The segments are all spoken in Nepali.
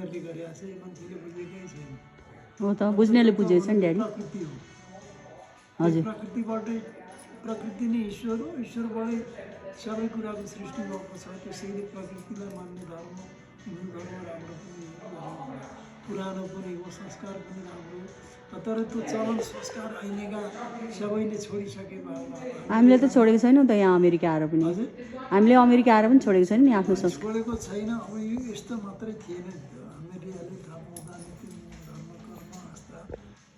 उनीहरूले गरेको छ मान्छेले बुझेकै छैन हो त बुझ्नेले बुझेछ नि ड्याडी प्रकृति हो हजुर प्रकृतिबाटै प्रकृति नै ईश्वर हो ईश्वरबाटै सबै कुराको सृष्टि भएको छ त्यसैले प्रकृतिलाई मान्ने धर्म हिन्दू धर्म राम्रो पनि हो पुरानो पनि हो संस्कार पनि राम्रो हो तर त्यो चलन संस्कार अहिलेका सबैले छोडिसके हामीले त छोडेको छैनौँ त यहाँ अमेरिका आएर पनि हजुर हामीले अमेरिका आएर पनि छोडेको छैन नि आफ्नो संस्कार छोडेको छैन अब यो यस्तो मात्रै थिएन हामीहरूले थाहा पाउँदा नीति धर्म कर्म आस्था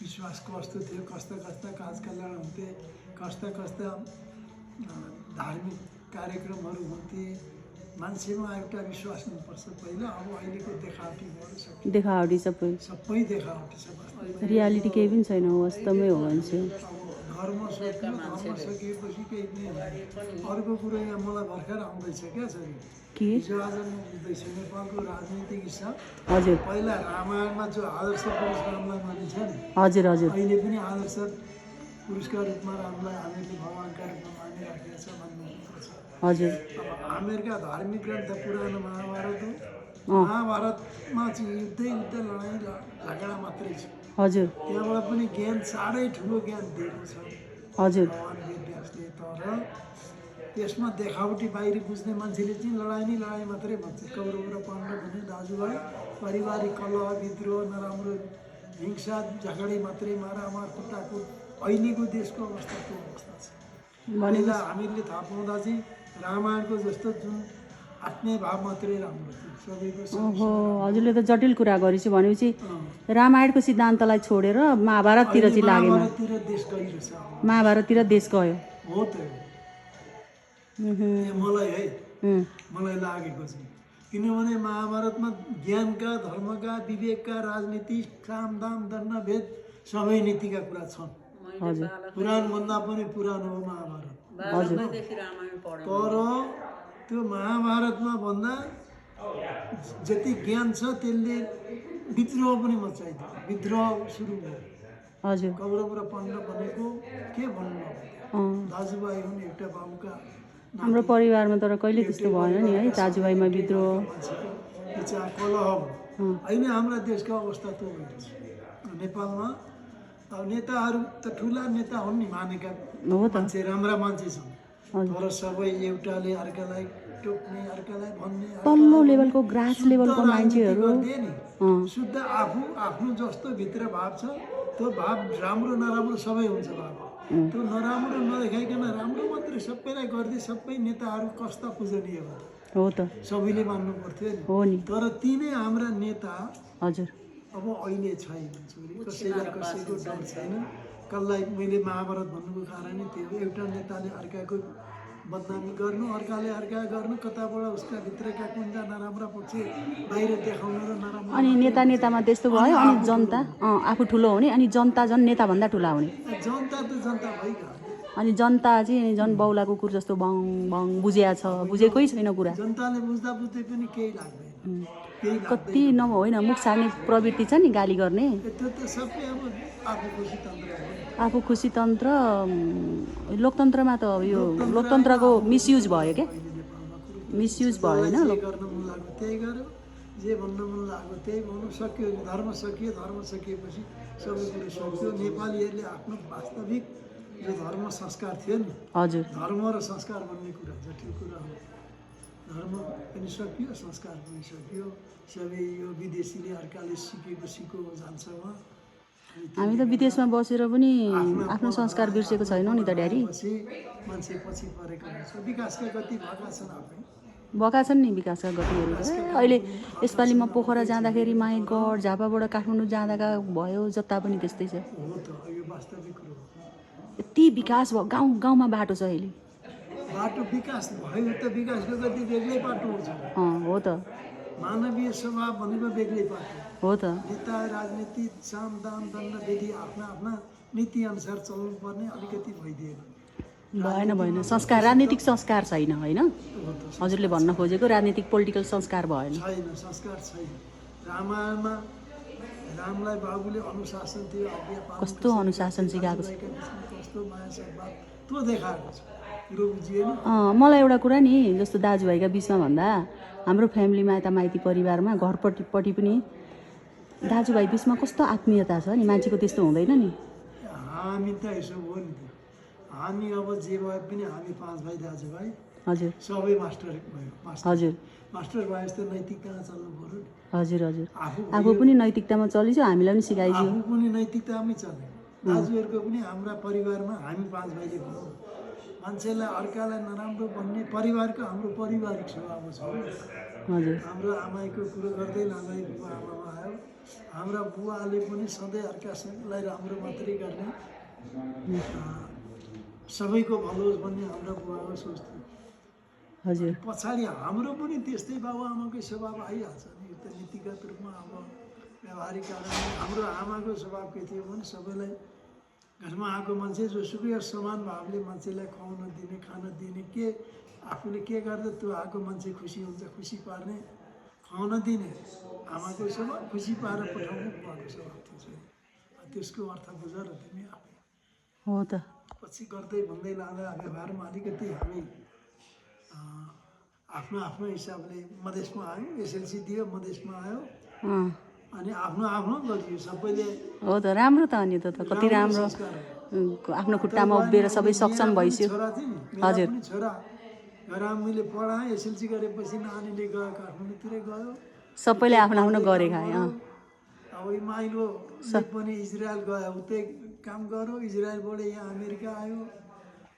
विश्वास कस्तो थियो कस्ता कस्ता काज कल्याण हुन्थे कस्ता कस्ता धार्मिक कार्यक्रमहरू हुन्थे मान्छेमा एउटा विश्वास हुनुपर्छ पहिला अब अहिलेको देखावटी भयो देखावटी सबै देखावटी छ रियालिटी केही पनि छैन वास्तवमै हो मान्छे धर्म सकिएपछि केही पनि हुँदैन अर्को कुरो यहाँ मलाई भर्खर आउँदैछ क्या छ के हिजो आज म बुझ्दैछु नेपालको राजनीतिक हिसाब हजुर पहिला रामायणमा जो आदर्श पुरुष रामलाई मानिन्छ नि हजुर हजुर अहिले पनि आदर्श पुरुषका रूपमा रामलाई हामीहरूले भगवान्का रूपमा मानिराखेका छ भन्नुपर्छ हजुर अब हामीहरूका धार्मिक ग्रन्थ पुरानो महाभारत हो महाभारतमा चाहिँ युद्ध लडाइँ झगडा मात्रै छ हजुर त्यहाँबाट पनि ज्ञान साह्रै ठुलो ज्ञान दिएको छ हजुर भगवान् वेदव्यासले तर त्यसमा देखावटी बाहिर बुझ्ने मान्छेले चाहिँ लडाइँ नै लडाइँ मात्रै भन्छ कौरव र पाण्डव भने दाजुभाइ पारिवारिक कलह विद्रोह नराम्रो हिंसा झगडै मात्रै मारामार कुटाकुट अहिलेको देशको अवस्था त्यो अवस्था छ भनेला हामीले थाहा पाउँदा चाहिँ रामायणको जस्तो जुन आफ्नै भाव मात्रै राम्रो थियो सबैको ओहो हजुरले त जटिल कुरा गरेपछि भनेपछि रामायणको सिद्धान्तलाई छोडेर महाभारततिर चाहिँ लागेन महाभारततिर देश गइरहेछ महाभारततिर देश गयो हो त मलाई है मलाई लागेको चाहिँ किनभने महाभारतमा ज्ञानका धर्मका विवेकका राजनीति काम दाम दण्ड भेद सबै नीतिका कुरा छन् हजुर पुराणभन्दा पनि पुरानो हो महाभारत तर त्यो महाभारतमा भन्दा जति ज्ञान छ त्यसले विद्रोह पनि मचाइदियो विद्रोह सुरु भयो हजुर कौरव र पाण्डव भनेको के भन्नु दाजुभाइ हुन् एउटा बाबुका हाम्रो परिवारमा तर कहिले त्यस्तो भएन नि है दाजुभाइमा विद्रोह कलह होइन हाम्रा देशको अवस्था त्यो भइरहेछ नेपालमा अब नेताहरू त ठुला नेता हुन् नि मानेका मान्छे राम्रा मान्छे छन् तर सबै एउटाले अर्कालाई टोक्ने अर्कालाई भन्ने तल्लो लेभलको ग्रास लेभलको मान्छेहरू शुद्ध आफ्नो जस्तो भित्र भाव छ त्यो भाव राम्रो नराम्रो सबै हुन्छ भाव त्यो नराम्रो नदेखाइकन राम्रो मात्रै सबैलाई गर्दै सबै नेताहरू कस्ता पूजनीय हो त सबैले मान्नु पर्थ्यो नि तर ती नै हाम्रा नेता हजुर अब अहिले छैन कसैलाई कसैको डर छैन कसलाई मैले महाभारत भन्नुको कारणै त्यो एउटा नेताले अर्काको बदनामी गर्नु अर्काले अर्का गर्नु कताबाट उसका भित्रका कुन नराम्रा पक्ष बाहिर देखाउनु र नराम्रो अनि नेतामा त्यस्तो भयो अनि जनता आफू ठुलो हुने अनि जनता झन् नेताभन्दा ठुला हुने जनता त जनता भइगयो अनि जनता चाहिँ झन् बौला कुकुर जस्तो बङ बङ बुझिया छ बुझेकै छैन कुरा जनताले बुझ्दा बुझ्दै पनि केही लाग्दैन कति होइन मुख छाड्ने प्रवृत्ति छ नि गाली गर्ने त्यो त सबै अब आफू खुसी तन्त्र हो आफू खुसी तन्त्र लोकतन्त्रमा त अब यो लोकतन्त्रको मिसयुज भयो क्या मिसयुज भयो होइन गर्न मन लाग्यो त्यही गर्यो जे भन्न मन लाग्यो त्यही भन्नु सक्यो धर्म सकिएपछि सबै कुरो सक्यो नेपालीहरूले आफ्नो वास्तविक जो धर्म संस्कार थियो नि हजुर धर्म र संस्कार भन्ने कुरा जटिल कुरा हो धर्म पनि सकियो संस्कार पनि सकियो सबै यो विदेशीले अर्काले सिको जान्छ उहाँ हामी त विदेशमा बसेर पनि आफ्नो संस्कार बिर्सेको छैनौँ नि त ड्याडी मान्छे पछि परेको हुन्छ विकासका गति भएका छन् आफै भएका छन् नि विकासका गतिहरू अहिले यसपालि म पोखरा जाँदाखेरि माई गढ झापाबाट काठमाडौँ जाँदाका भयो जता पनि त्यस्तै छ हो त यो वास्तविक कुरो हो यति विकास भयो गाउँमा बाटो छ अहिले बाटो विकास भयो त विकासको गति बेग्लै बाटो हुन्छ हो त मानवीय स्वभाव भनेको बेग्लै बाटो हो त नेता राजनीति साम दाम दण्ड विधि आफ्ना नीति अनुसार चल्नुपर्ने अलिकति भएन संस्कार राजनीतिक संस्कार छैन होइन हजुरले भन्न खोजेको राजनीतिक पोलिटिकल संस्कार भएन छैन संस्कार छैन रामायणमा रामलाई बाबुले अनुशासन थियो कस्तो अनुशासन सिकाएको छ कस्तो माया सद्भाव त्यो देखाएको छ कुरो बुझिएन। मलाई एउटा कुरा नि जस्तो दाजुभाइका बिचमा भन्दा हाम्रो फ्यामिलीमा यता माइती परिवारमा घरपट्टि पनि दाजुभाइ बिचमा कस्तो आत्मीयता छ नि, मान्छेको त्यस्तो हुँदैन नि। हामी त यसो हो नि त, हामी अब जे भए पनि हामी 5 भाइ दाजुभाइ हजुर सबै मास्टर भयो। हजुर मास्टर भए जस्तो नैतिकतामा चल्नु पर्यो नि। हजुर हजुर आफू पनि नैतिकतामा चलिन्छ, हामीलाई पनि सिकाइदियो। आफू पनि नैतिकतामै चल्यो, दाजुहरूको पनि हाम्रा परिवारमा हामी 5 भाइले भनौँ, मान्छेलाई अर्कालाई नराम्रो भन्ने परिवारको हाम्रो पारिवारिक स्वभाव छ। हजुर हाम्रो आमाईको कुरो गर्दै लाँदै बुवा आमामा आयो, हाम्रा बुवाले पनि सधैँ अर्कालाई राम्रो मात्रै गर्ने, सबैको भलो होस् भन्ने हाम्रा बुवाको सोच थियो। हजुर पछाडि हाम्रो पनि त्यस्तै बाबुआमाकै स्वभाव आइहाल्छ नि। यो त नीतिगत रूपमा अब व्यवहारिक कारणले हाम्रो आमाको स्वभाव के थियो भने सबैलाई घरमा आएको मान्छे जोसुकै समान भावले मान्छेलाई खुवाउन दिने, खान दिने, के आफूले के गर्दा त्यो आएको मान्छे खुसी हुन्छ, खुसी पार्ने, खुवाउन दिने आमाको स्वभाव, खुसी पारेर पठाउने बुवाको स्वभाव थियो। त्यसको अर्थ बुझ र तिमी आफै। हो त। पछि गर्दै भन्दै लाँदा व्यवहारमा अलिकति हामी आफ्नो आफ्नो हिसाबले मधेसमा आयो, एसएलसी दियो, मधेसमा आयो, अनि आफ्नो आफ्नो गरियो सबैले। हो त, राम्रो त अनि त कति राम्रो, आफ्नो खुट्टामा उभिएर सबै सक्षम भइसक्यो। छोरा थियो नि, हजुर मेरो पनि छोरा घर मैले पढाएँ, एसएलसी गरेपछि नानीले गयो काठमाडौँतिरै गयो, सबैले आफ्नो आफ्नो गरे खाए। अब माइलो पनि इजरायल गयो, उतै काम गर्यो, इजरायलबाट यहाँ अमेरिका आयो।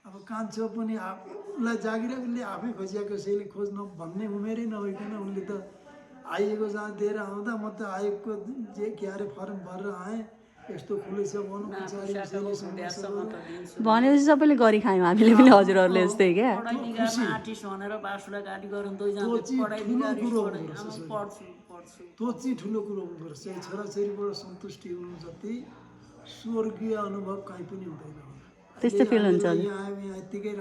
अब कान्छो पनि आफूलाई जागिर उसले आफै खोजिएको, कसैले खोज्न भन्ने उमेरै नभइकन उसले त आइएको जहाँ दिएर आउँदा म त आयोगको जे के अरे फर्म भरेर आएँ, यस्तो खुलेछ भनौँ पछाडि भनेपछि सबैले गरी खायौँ हामीले पनि हजुरहरूले जस्तै क्या। त्यो चाहिँ ठुलो कुरो हुनुपर्छ। छोराछोरीबाट सन्तुष्टि हुनु जति स्वर्गीय अनुभव कहीँ पनि हुँदैन। त्यस्तो फिल हुन्छ। यहाँ आयो, यहाँ यत्तिकै